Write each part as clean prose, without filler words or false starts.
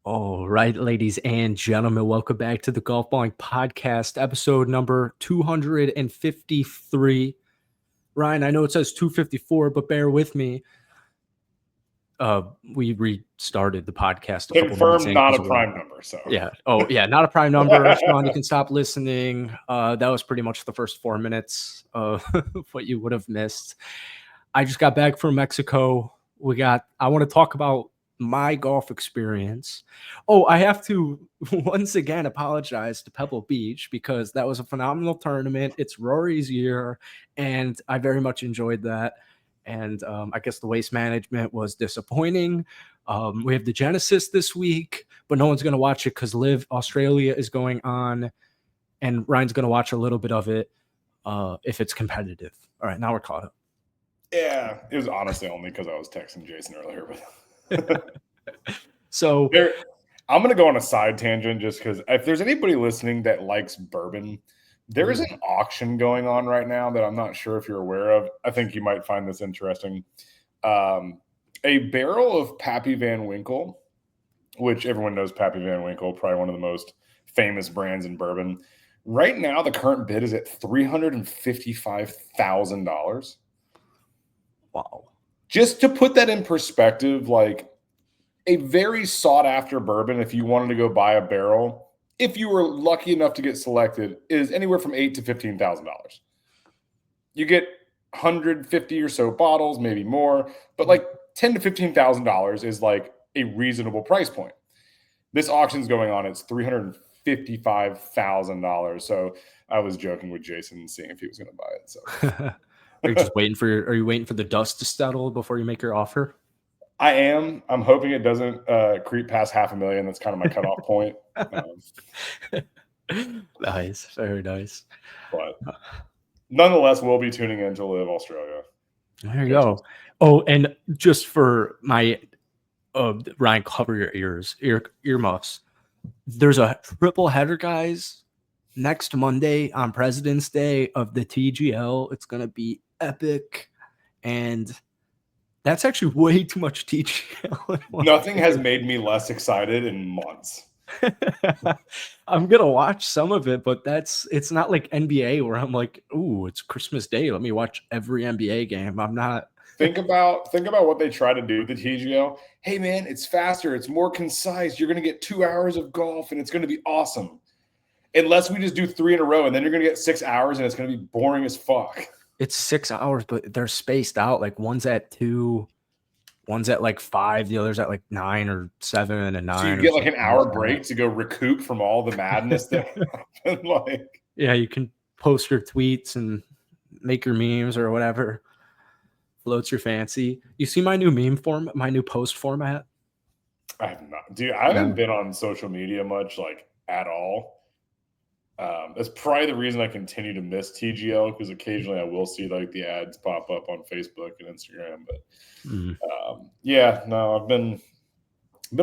All right, ladies and gentlemen, welcome back to the Golfballing Podcast, episode number 253. Ryan, I know it says 254, but bear with me. We restarted the podcast a couple minutes Confirmed, in. not a prime number. So Yeah. Oh, yeah, not a prime number. Sean, you can stop listening. That was pretty much the first 4 minutes of what you would have missed. I just got back from Mexico. I want to talk about my golf experience. Oh, I have to once again apologize to Pebble Beach because that was a phenomenal tournament. It's Rory's year, and I very much enjoyed that. And I guess the waste management was disappointing. We have the Genesis this week, but no one's going to watch it because Live Australia is going on, and Ryan's going to watch a little bit of it if it's competitive. All right, now we're caught up. Yeah, it was honestly only because I was texting Jason earlier. So I'm going to go on a side tangent just because if there's anybody listening that likes bourbon, there is an auction going on right now that I'm not sure if you're aware of. I think you might find this interesting. A barrel of Pappy Van Winkle, which everyone knows Pappy Van Winkle, probably one of the most famous brands in bourbon. Right now, the current bid is at $355,000. Wow. Just to put that in perspective, like a very sought after bourbon, if you wanted to go buy a barrel, if you were lucky enough to get selected, is anywhere from $8,000 to $15,000. You get 150 or so bottles, maybe more, but like $10,000 to $15,000 is like a reasonable price point. This auction's going on, it's $355,000. So I was joking with Jason and seeing if he was going to buy it. So Are you waiting for the dust to settle before you make your offer? I am. I'm hoping it doesn't creep past $500,000. That's kind of my cutoff point. Nice, very nice. But nonetheless, we'll be tuning in to Live Australia. There you go. Oh, and just for my Ryan, cover your earmuffs. There's a triple header, guys, next Monday on President's Day of the TGL. It's gonna be epic, and that's actually way too much TGL. Nothing has made me less excited in months. I'm gonna watch some of it, but it's not like NBA where I'm like, ooh, it's Christmas Day. Let me watch every NBA game. I'm not. Think about what they try to do with the TGL. Hey man, it's faster, it's more concise. You're gonna get 2 hours of golf and it's gonna be awesome. Unless we just do 3 in a row, and then you're gonna get 6 hours and it's gonna be boring as fuck. It's 6 hours, but they're spaced out. Like one's at 2, one's at like 5, the other's at like 9 or 7 and 9. So you get like an hour break to go recoup from all the madness that happened. Like, yeah, you can post your tweets and make your memes or whatever floats your fancy. You see my new meme form, my new post format? I have not, dude. I haven't been on social media much, like at all. That's probably the reason I continue to miss TGL, because occasionally I will see like the ads pop up on Facebook and Instagram. But yeah, no, I've been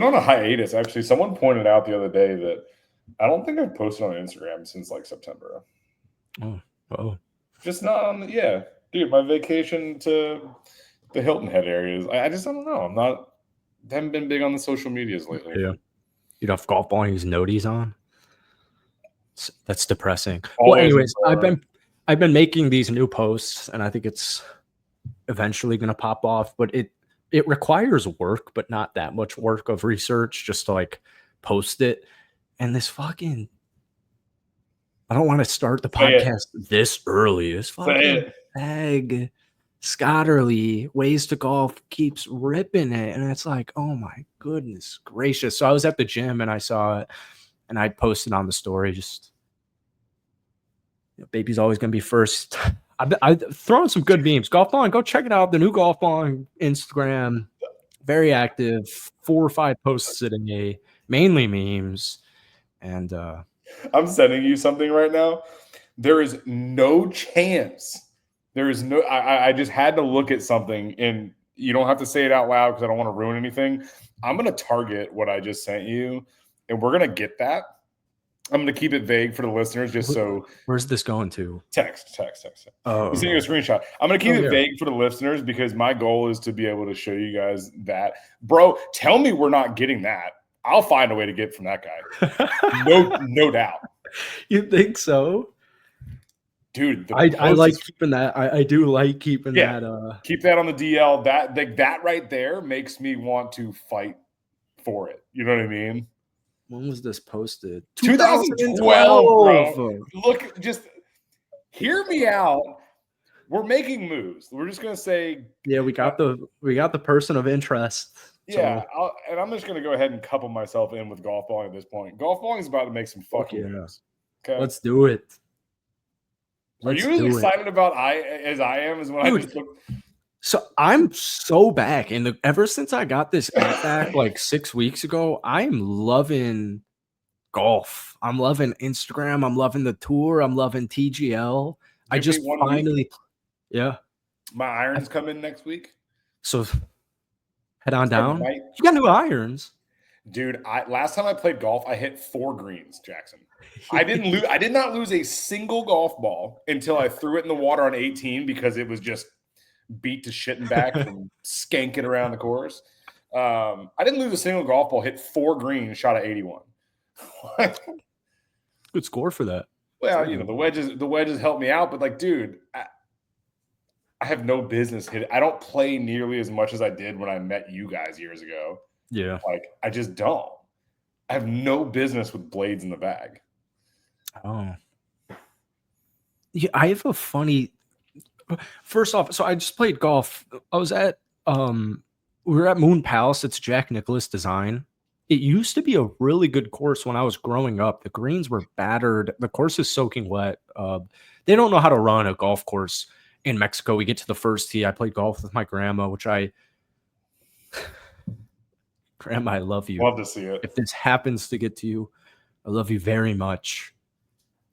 on a hiatus. Actually, someone pointed out the other day that I don't think I've posted on Instagram since like September. Oh, just not on. Yeah, dude, my vacation to the Hilton Head areas. I just don't know. Haven't been big on the social medias lately. Yeah, you don't have Golfballing use noties on. That's depressing. Always. Well, anyways, I've been making these new posts, and I think it's eventually going to pop off. But it requires work, but not that much work of research just to like post it. And this fucking, I don't want to start the podcast this early. This fucking bag, Scotterly Ways to Golf keeps ripping it, and it's like, oh my goodness gracious! So I was at the gym and I saw it. And I posted on the story, just, baby's always going to be first. I've thrown some good memes. Golfballing, go check it out. The new Golfballing Instagram, very active, 4 or 5 posts a day, mainly memes. And I'm sending you something right now. There is no chance. There is no. I just had to look at something, and you don't have to say it out loud because I don't want to ruin anything. I'm going to target what I just sent you. And we're going to get that. I'm going to keep it vague for the listeners just so. Where's this going to? Text. Oh. I'm sending you a screenshot. I'm going to keep it vague for the listeners because my goal is to be able to show you guys that. Bro, tell me we're not getting that. I'll find a way to get from that guy. No doubt. You think so? Dude, the I post like is keeping that. I do like keeping yeah. that. Keep that on the DL. That right there makes me want to fight for it. You know what I mean? When was this posted? 2012, bro. 2012. Look, just hear me out. We're making moves. We're just gonna say, Yeah, we got the person of interest. yeah. So And I'm just gonna go ahead and couple myself in with golf balling at this point. Golf balling is about to make some fucking moves. Okay, let's do it. Are you as excited about as I am as when Dude, I just look? So I'm so back, and ever since I got this app back like 6 weeks ago, I'm loving golf. I'm loving Instagram. I'm loving the tour. I'm loving TGL. I Give me just 1 week. finally, yeah. My irons come in next week. So head on down. You got new irons, dude. Last time I played golf, I hit 4 greens, Jackson. I did not lose a single golf ball until I threw it in the water on 18 because it was just beat to shit and back from skanking around the course. I didn't lose a single golf ball. Hit 4 greens, shot at 81. Good score for that. Well, you know, the wedges helped me out, but like, dude, I have no business hitting. I don't play nearly as much as I did when I met you guys years ago. Yeah. Like, I just don't. I have no business with blades in the bag. Oh. Yeah, I have a funny. First off, so I just played golf. I was at we were at Moon Palace. It's Jack Nicklaus design. It used to be a really good course when I was growing up. The greens were battered. The course is soaking wet. They don't know how to run a golf course in Mexico. We get to the first tee. I played golf with my grandma, Grandma, I love you. Love to see it. If this happens to get to you, I love you very much.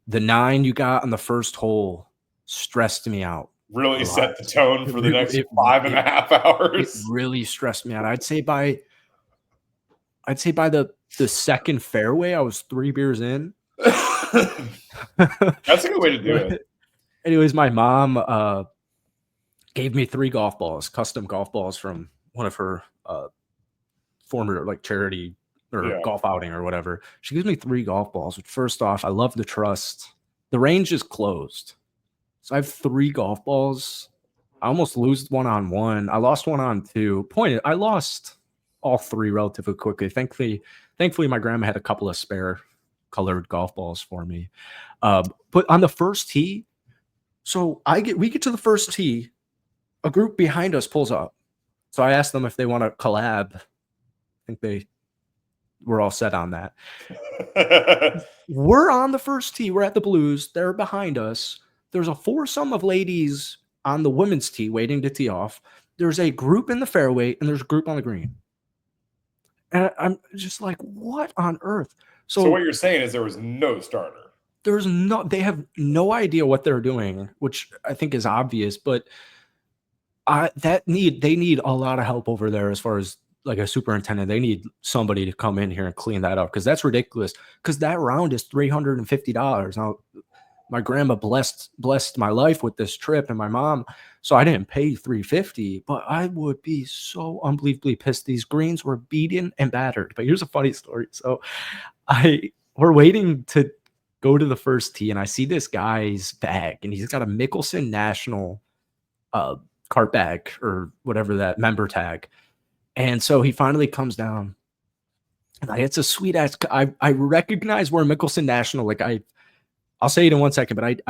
The 9 you got on the first hole stressed me out. Really set the tone for the next 5.5 hours. It really stressed me out. I'd say by the second fairway, I was 3 beers in. That's a good way to do it. Anyways, my mom gave me 3 golf balls, custom golf balls from one of her former like charity or golf outing or whatever. She gives me 3 golf balls. Which, first off, I love the trust. The range is closed, so I have 3 golf balls. I almost lose one on 1. I lost one on 2. I lost all 3 relatively quickly. Thankfully, my grandma had a couple of spare colored golf balls for me. But on the first tee, so we get to the first tee, a group behind us pulls up. So I asked them if they want to collab. I think they were all set on that. We're on the first tee. We're at the Blues. They're behind us. There's a foursome of ladies on the women's tee waiting to tee off. There's a group in the fairway, and there's a group on the green. And I'm just like, what on earth? So what you're saying is there was no starter. They have no idea what they're doing, which I think is obvious, but they need a lot of help over there as far as like a superintendent. They need somebody to come in here and clean that up because that's ridiculous. Because that round is $350. Now, my grandma blessed my life with this trip, and my mom, so I didn't pay $350. But I would be so unbelievably pissed. These greens were beaten and battered. But here's a funny story. So we're waiting to go to the first tee, and I see this guy's bag, and he's got a Mickelson National cart bag or whatever, that member tag. And so he finally comes down, and it's a sweet ass. I recognize we're Mickelson National. Like I'll say it in 1 second, but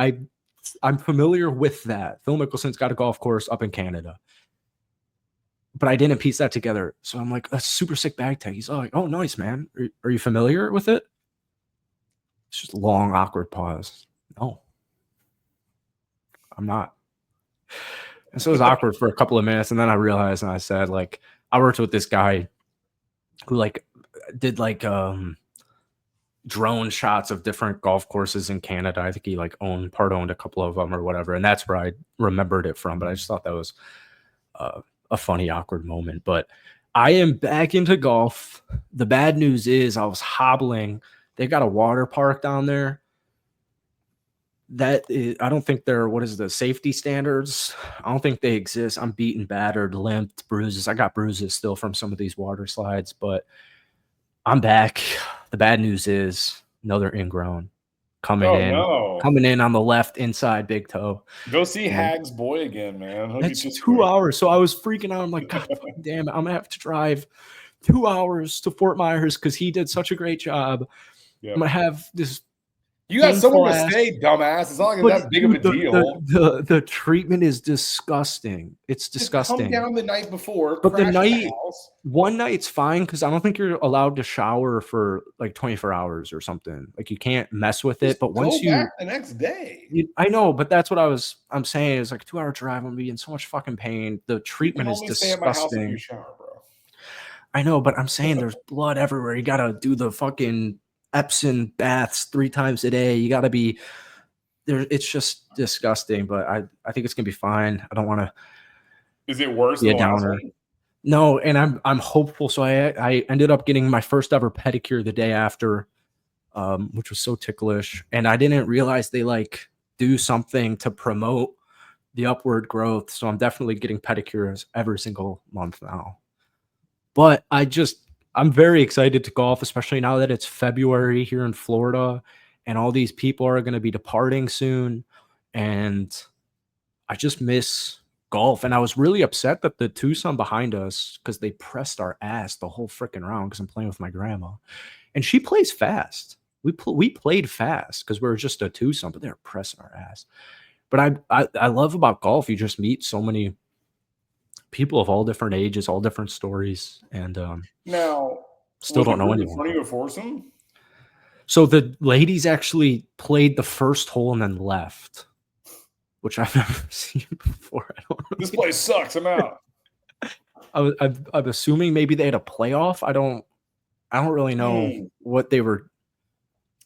I'm familiar with that. Phil Mickelson's got a golf course up in Canada, but I didn't piece that together. So I'm like, that's a super sick bag tag. He's like, oh, nice, man. Are you familiar with it? It's just a long, awkward pause. No, I'm not. And so it was awkward for a couple of minutes. And then I realized, and I said, like, I worked with this guy who like did like drone shots of different golf courses in Canada. I think he like owned a couple of them or whatever. And that's where I remembered it from. But I just thought that was a funny, awkward moment. But I am back into golf. The bad news is I was hobbling. They got a water park down there. I don't think what is the safety standards? I don't think they exist. I'm beaten, battered, limped, bruises. I got bruises still from some of these water slides, but I'm back. The bad news is another ingrown coming Oh, in, no. coming in on the left inside big toe. Go see And Hag's boy again, man. He'll get that's you 2 square. hours. So I was freaking out. I'm like, God fucking damn it. I'm gonna have to drive 2 hours to Fort Myers because he did such a great job. Yep. I'm gonna have this You got painful somewhere to ass. stay, dumbass. It's not like it's But that big of a dude, deal. the treatment is disgusting. It's Just come disgusting. down the night before, But the crash at the night, house. one night's fine because I don't think you're allowed to shower for like 24 hours or something. Like you can't mess with it. Just But go once back the next day. I know, but that's what I'm saying is like a 2 hour drive. I'm gonna be in so much fucking pain. The You can treatment is only stay at my house if you disgusting. shower, bro. I know, but I'm saying there's blood everywhere. You gotta do the fucking Epsom baths 3 times a day. You gotta be there. It's just disgusting, but I think it's gonna be fine. I don't want to Is it worse be than a the last downer. one? No, and I'm hopeful. So I ended up getting my first ever pedicure the day after, which was so ticklish. And I didn't realize they like do something to promote the upward growth. So I'm definitely getting pedicures every single month now. But I'm very excited to golf, especially now that it's February here in Florida and all these people are going to be departing soon. And I just miss golf. And I was really upset that the twosome behind us, because they pressed our ass the whole freaking round because I'm playing with my grandma. And she plays fast. We played fast because we were just a twosome, but they were pressing our ass. But I love about golf, you just meet so many people of all different ages, all different stories, and Now, still was the don't know group in anyone. front of you a foursome? So the ladies actually played the first hole and then left, which I've never seen before. I don't This really, place sucks. I'm out. I'm assuming maybe they had a playoff. I don't really know what they were.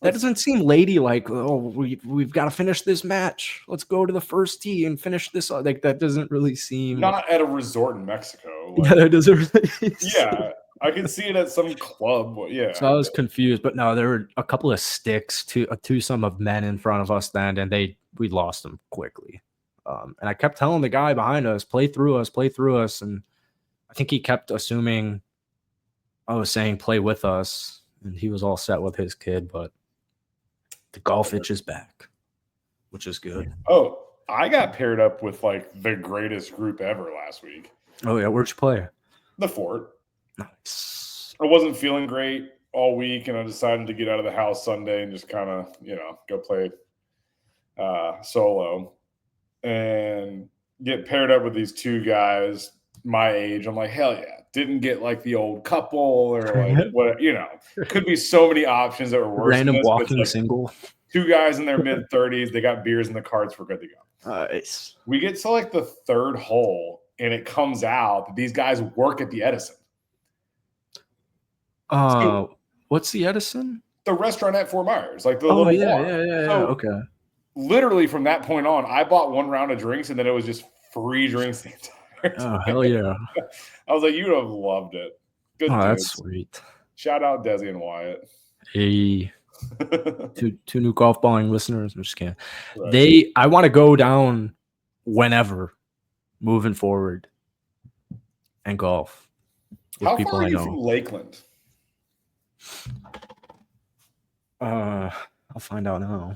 That That's doesn't seem ladylike. Oh, we've got to finish this match. Let's go to the first tee and finish this. Like that doesn't really seem. not at a resort in Mexico. Yeah, Like, that doesn't really. yeah, I could see it at some club. Yeah, So I was confused, but no, there were a couple of sticks to some of men in front of us then, and we lost them quickly. And I kept telling the guy behind us, play through us, and I think he kept assuming I was saying play with us, and he was all set with his kid, but the golf itch is back, which is good. Oh, I got paired up with like the greatest group ever last week. Oh yeah, where'd you play? The Fort. Nice. I wasn't feeling great all week, and I decided to get out of the house Sunday and just kind of, go play solo and get paired up with these two guys my age. I'm like, hell yeah. Didn't get like the old couple or like what, could be so many options that were worse than Random this. But it's walking like single. two guys in their mid 30s. They got beers in the carts. We're good to go. Nice. We get to like the third hole, and it comes out that these guys work at the Edison. What's the Edison? The restaurant at Fort Myers, like the Oh little yeah, bar. yeah. So Okay. literally from that point on, I bought one round of drinks, and then it was just free drinks the entire time. Oh hell yeah. I was like, you would have loved it. Good Oh, that's dudes. sweet. Shout out Desi and Wyatt. Hey, two new Golfballing listeners. I'm just kidding. Right. I want to go down whenever, moving forward, and golf with How people far are I you know. from Lakeland? I'll find out now.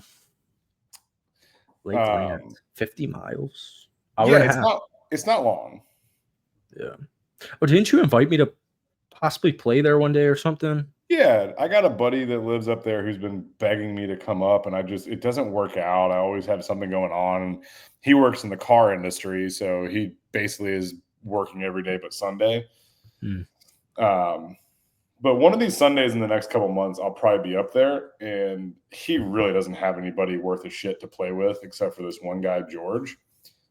Lakeland, 50 miles. Hour and a half. It's not long. Yeah. Oh, didn't you invite me to possibly play there one day or something? Yeah, I got a buddy that lives up there who's been begging me to come up, and it doesn't work out. I always have something going on. And he works in the car industry, so he basically is working every day but Sunday. But one of these Sundays in the next couple months, I'll probably be up there, and he really doesn't have anybody worth a shit to play with except for this one guy, George.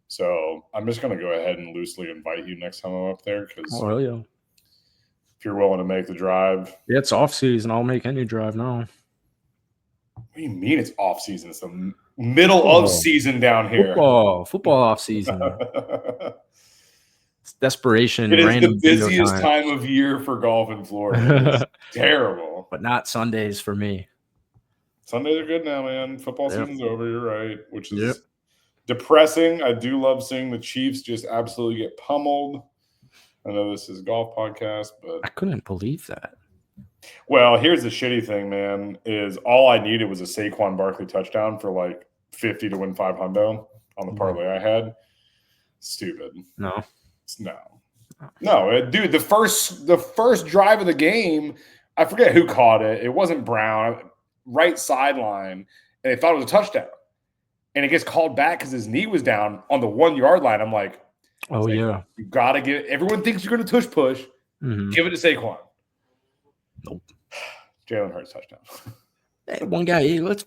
So I'm just going to go ahead and loosely invite you next time I'm up there because yeah. if you're willing to make the drive. Yeah, it's off season. I'll make any drive now. What do you mean it's off season? It's the middle of season down here. Football off season. It's desperation. It is random the busiest time of year for golf in Florida. It's terrible. But not Sundays for me. Sundays are good now, man. Football season's over. You're right, which is depressing. I do love seeing the Chiefs just absolutely get pummeled. I know this is a golf podcast, but I couldn't believe that. Well, here's the shitty thing, man, is all I needed was a Saquon Barkley touchdown for like 50 to win 500 on the parlay I had. Stupid. No. No, dude, the first drive of the game, I forget who caught it. It wasn't Brown, right sideline, and they thought it was a touchdown. And it gets called back because his knee was down on the 1 yard line. I'm like, Oh, yeah. You got to give – everyone thinks you're going to tush push. Mm-hmm. Give it to Saquon. Nope. Jalen Hurts touchdown. Hey, one guy, hey, let's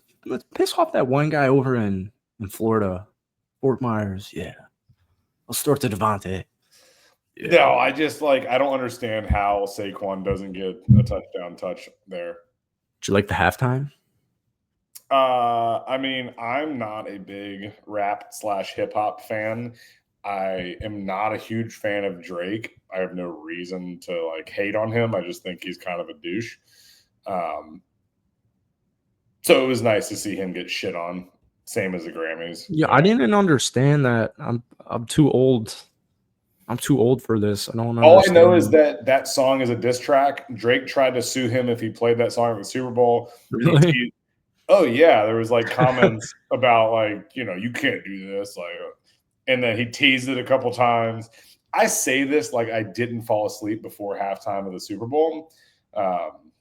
piss off that one guy over in Florida, Fort Myers. Yeah. Let's start to Devontae. Yeah. No, I just like I don't understand how Saquon doesn't get a touchdown touch there. Did you like the halftime? I mean, I'm not a big rap / hip hop fan. I am not a huge fan of Drake. I have no reason to like hate on him. I just think he's kind of a douche. So it was nice to see him get shit on, same as the Grammys. Yeah, I didn't understand that. I'm too old. I'm too old for this. I don't know. All I know is that song is a diss track. Drake tried to sue him if he played that song at the Super Bowl. Really? Oh yeah, there was like comments about like, you know, you can't do this, like, and then he teased it a couple times. I say this like I didn't fall asleep before halftime of the Super Bowl.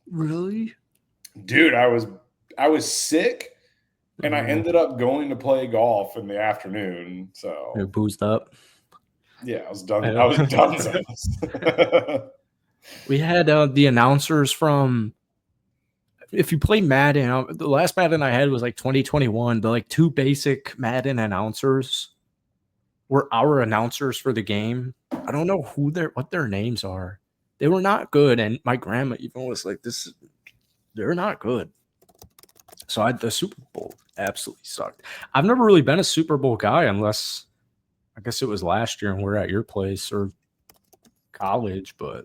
Really? Dude, I was sick, and I ended up going to play golf in the afternoon. So you're boozed up. Yeah, I was done. I was done. We had the announcers from. If you play Madden, the last Madden I had was like 2021. The like 2 basic Madden announcers were our announcers for the game. I don't know what their names are. They were not good, and my grandma even was like, they're not good. So the Super Bowl absolutely sucked. I've never really been a Super Bowl guy unless I guess it was last year and we're at your place or college, but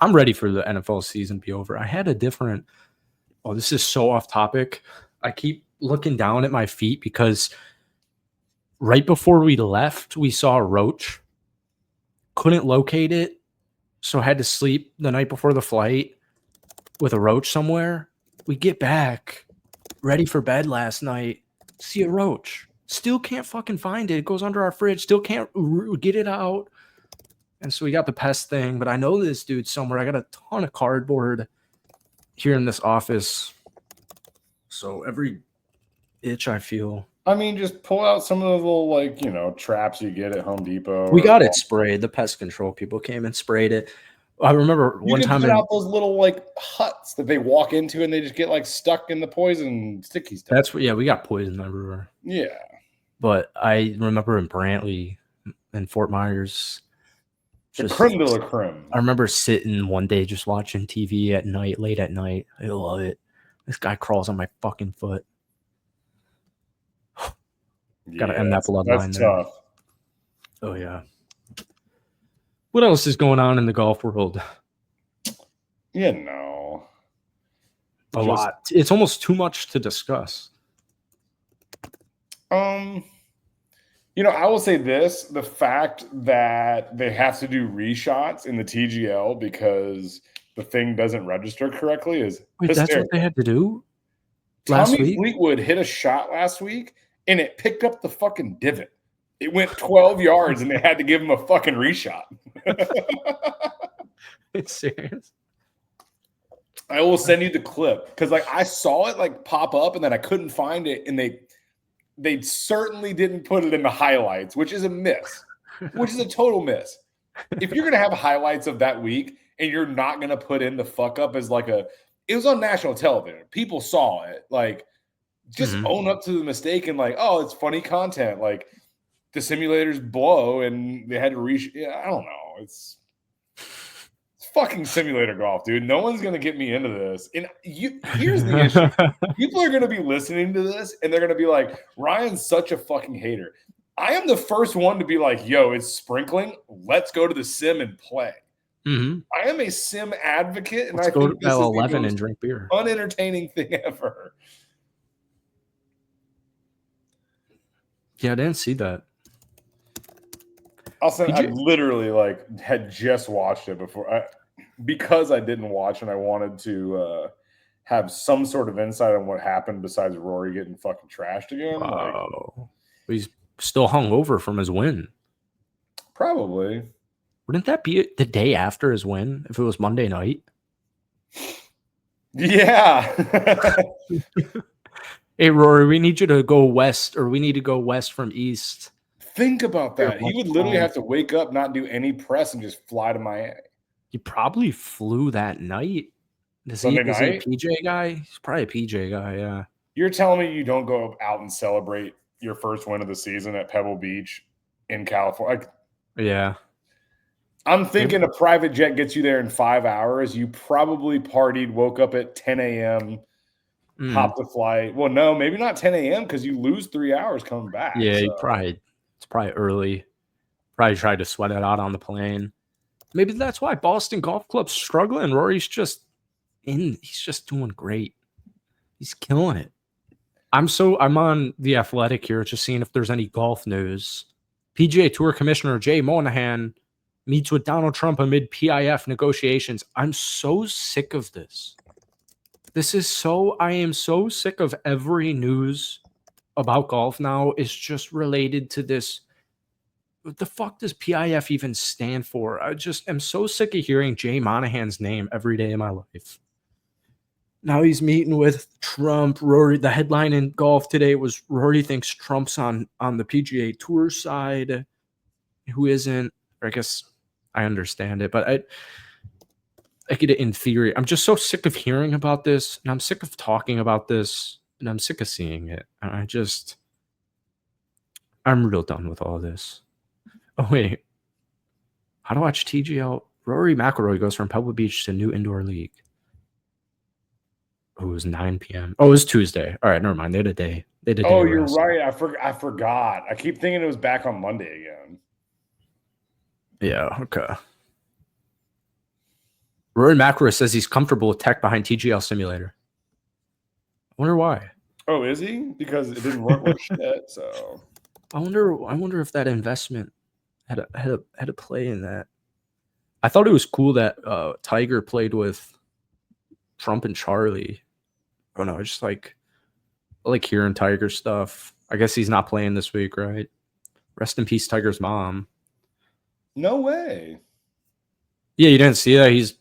I'm ready for the NFL season to be over. I had a different – oh, this is so off topic. I keep looking down at my feet because right before we left, we saw a roach. Couldn't locate it, so had to sleep the night before the flight with a roach somewhere. We get back, ready for bed last night, see a roach. Still can't fucking find it. It goes under our fridge. Still can't get it out. And so we got the pest thing. But I know this dude somewhere. I got a ton of cardboard here in this office. So every itch I feel. I mean, just pull out some of the little, like, you know, traps you get at Home Depot. We got it sprayed. The pest control people came and sprayed it. I remember one time put out those little like huts that they walk into and they just get like stuck in the poison sticky stuff. That's what, yeah, we got poison everywhere. Yeah. But I remember in Brantley and Fort Myers. The creme de la creme. I remember sitting one day just watching TV at night, late at night. I love it. This guy crawls on my fucking foot. Gotta end that bloodline. That's tough. Oh yeah. What else is going on in the golf world? Yeah, no. A lot. It's almost too much to discuss. You know, I will say this: the fact that they have to do reshots in the TGL because the thing doesn't register correctly is Wait, that's what they had to do last week? Fleetwood hit a shot last week, and it picked up the fucking divot. It went 12 yards, and they had to give him a fucking reshot. It's serious. I will send you the clip because, like, I saw it like pop up, and then I couldn't find it, and they certainly didn't put it in the highlights, which is a miss, which is a total miss. If you're gonna have highlights of that week and you're not gonna put in the fuck up as like it was on national television, people saw it. Like, just own up to the mistake and like, oh, it's funny content. Like, the simulators blow and they had to I don't know. It's fucking simulator golf, dude. No one's gonna get me into this. And here's the issue: people are gonna be listening to this and they're gonna be like, "Ryan's such a fucking hater." I am the first one to be like, "Yo, it's sprinkling. Let's go to the sim and play." I am a sim advocate, and I think this is the most and drink beer. Unentertaining thing ever. Yeah, I didn't see that. I literally like had just watched it before. because I didn't watch and I wanted to have some sort of insight on what happened besides Rory getting fucking trashed again. Like, Wow. He's still hung over from his win. probably. Wouldn't that be the day after his win if it was Monday night? Yeah. Hey, Rory, we need you to go west, or we need to go west from east. Think about that. He would literally home. have to wake up, not do any press, and just fly to Miami. He probably flew that night. Is he Sunday a night? PJ guy? He's probably a PJ guy, yeah. You're telling me you don't go out and celebrate your first win of the season at Pebble Beach in California? Like, Yeah. I'm thinking a private jet gets you there in 5 hours. You probably partied, woke up at 10 a.m., hopped a flight. Well, no, maybe not 10 a.m. because you lose 3 hours coming back. Yeah, so. it's probably early. Probably tried to sweat it out on the plane. Maybe that's why Boston Golf Club's struggling. Rory's just he's just doing great. He's killing it. I'm on The Athletic here, just seeing if there's any golf news. PGA Tour Commissioner Jay Monahan meets with Donald Trump amid PIF negotiations. I'm so sick of this. I am so sick of every news about golf now is just related to this. What the fuck does PIF even stand for? I just am so sick of hearing Jay Monahan's name every day of my life. Now he's meeting with Trump. Rory, the headline in golf today was Rory thinks Trump's on the PGA Tour side. Who isn't? Or I guess I understand it, but I get it in theory. I'm just so sick of hearing about this, and I'm sick of talking about this, and I'm sick of seeing it. And I'm real done with all this. Oh, wait. How to watch TGL? Rory McIlroy goes from Pebble Beach to new indoor league. Oh, it was 9 p.m. Oh, it was Tuesday. All right, never mind. They had a day. Oh, you're right. I forgot. I keep thinking it was back on Monday again. Yeah, okay. Rory McIlroy says he's comfortable with tech behind TGL simulator. I wonder why. Oh, is he? Because it didn't work with shit. So I wonder if that investment had a play in that. I thought it was cool that Tiger played with Trump and Charlie. Oh no, I just like hearing Tiger stuff. I guess he's not playing this week, right? Rest in peace, Tiger's mom. No way. Yeah, you didn't see that?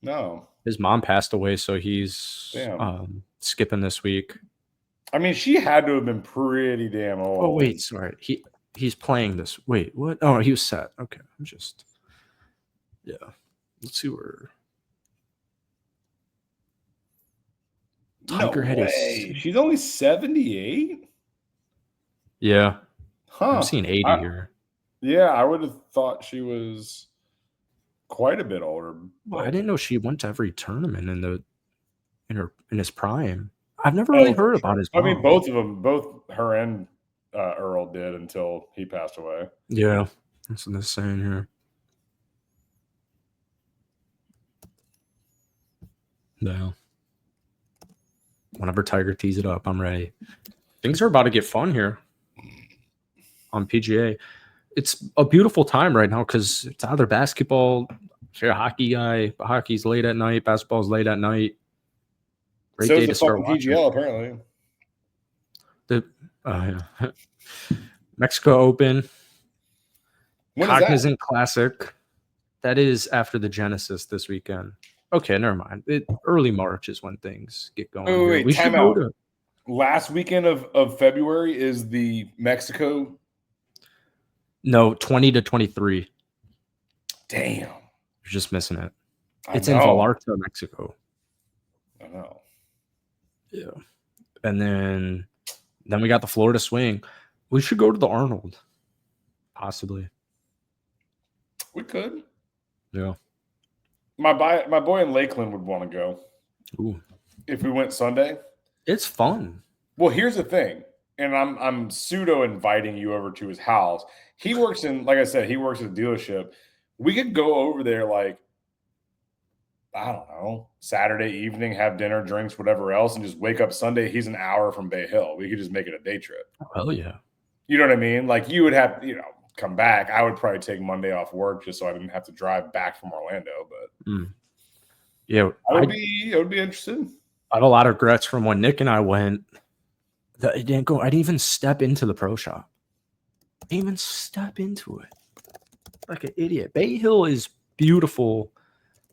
No. His mom passed away, so he's skipping this week. I mean, she had to have been pretty damn old. Oh wait, sorry. He's playing this. Wait, what? Oh, he was set. Okay, yeah. Let's see where Tiger no had way. She's only 78. Yeah. Huh. I'm seeing 80 here. Yeah, I would have thought she was quite a bit older. Well, I didn't know she went to every tournament in his prime. I've never really heard about his mom. I mean, both of them, both her and Earl did until he passed away. Yeah, that's what they're saying here. No. Whenever Tiger tees it up, I'm ready. Things are about to get fun here on PGA. It's a beautiful time right now because it's either basketball. If you're a hockey guy, hockey's late at night, basketball's late at night. Great day to start watching. PGL, apparently. Mexico Open. When Cognizant Classic. That is after the Genesis this weekend. Okay, never mind. Early March is when things get going. Wait, we should go to last weekend of February is the Mexico. No, 20 to 23. Damn. You're just missing it. It's in Vallarta, Mexico. I know. Yeah. And then we got the Florida Swing. We should go to the Arnold. Possibly. We could. Yeah. My boy in Lakeland would want to go. Ooh. If we went Sunday. It's fun. Well, here's the thing. And I'm pseudo inviting you over to his house. He works in, like I said, he works at a dealership. We could go over there like, I don't know, Saturday evening, have dinner, drinks, whatever else, and just wake up Sunday. He's an hour from Bay Hill. We could just make it a day trip. Oh, hell yeah. You know what I mean? Like you would have, come back. I would probably take Monday off work just so I didn't have to drive back from Orlando. But Yeah, I would be interested. I have a lot of regrets from when Nick and I went. That I didn't go. I didn't even step into the pro shop. I didn't even step into it. Like an idiot. Bay Hill is beautiful.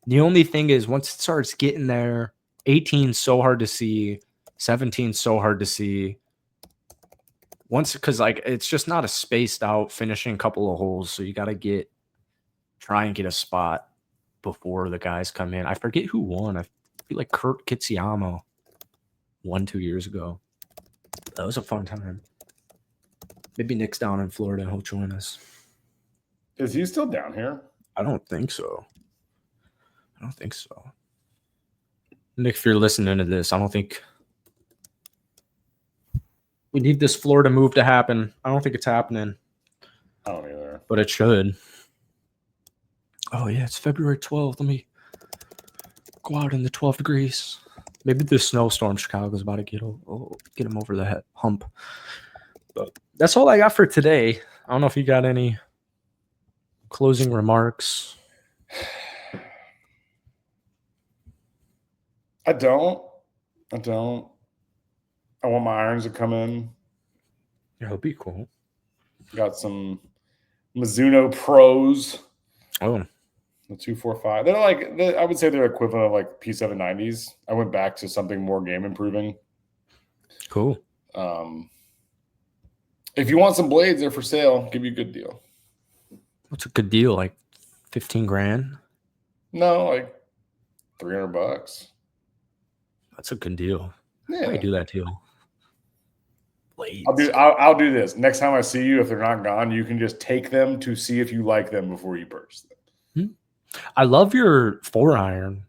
The only thing is, once it starts getting there, 18 so hard to see, 17 so hard to see. Once, because like it's just not a spaced out finishing couple of holes, so you got to try and get a spot before the guys come in. I forget who won. I feel like Kurt Kitsuyama won 2 years ago. That was a fun time. Maybe Nick's down in Florida. He'll join us. Is he still down here? I don't think so. Nick, if you're listening to this, I don't think we need this Florida move to happen. I don't think it's happening. I don't either. But it should. Oh, yeah, it's February 12th. Let me go out in the 12 degrees. Maybe the snowstorm Chicago's about to get him over the hump. But that's all I got for today. I don't know if you got any closing remarks. I don't. I want my irons to come in. Yeah, it'll be cool. Got some Mizuno Pros. Oh. The 245. They're like, I would say they're equivalent of like P790s. I went back to something more game improving. Cool. If you want some blades, they're for sale. Give you a good deal. What's a good deal? Like 15 grand? No, like $300. That's a good deal. Yeah. I do that deal. Blades. I'll do this. Next time I see you, if they're not gone, you can just take them to see if you like them before you purchase them. I love your 4-iron.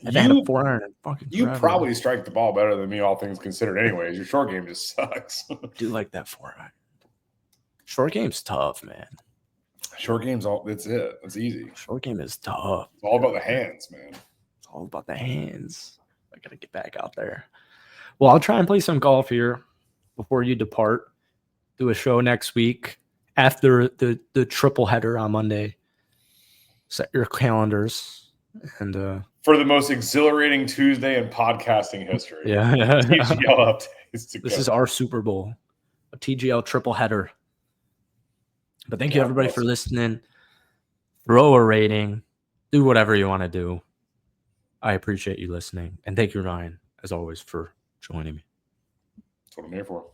I've had a 4-iron in fucking You forever. probably strike the ball better than me, all things considered. Anyways, your short game just sucks. I do like that 4-iron. Short game's tough, man. Short game's that's it. It's easy. Short game is tough. It's all about the hands, man. It's all about the hands. I gotta get back out there. Well, I'll try and play some golf here before you depart. Do a show next week after the triple header on Monday. Set your calendars and for the most exhilarating Tuesday in podcasting history. Yeah. TGL updates. This is our Super Bowl, a TGL triple header. But thank you everybody for listening. Throw a rating. Do whatever you want to do. I appreciate you listening. And thank you, Ryan, as always, for joining me. That's what I'm here for.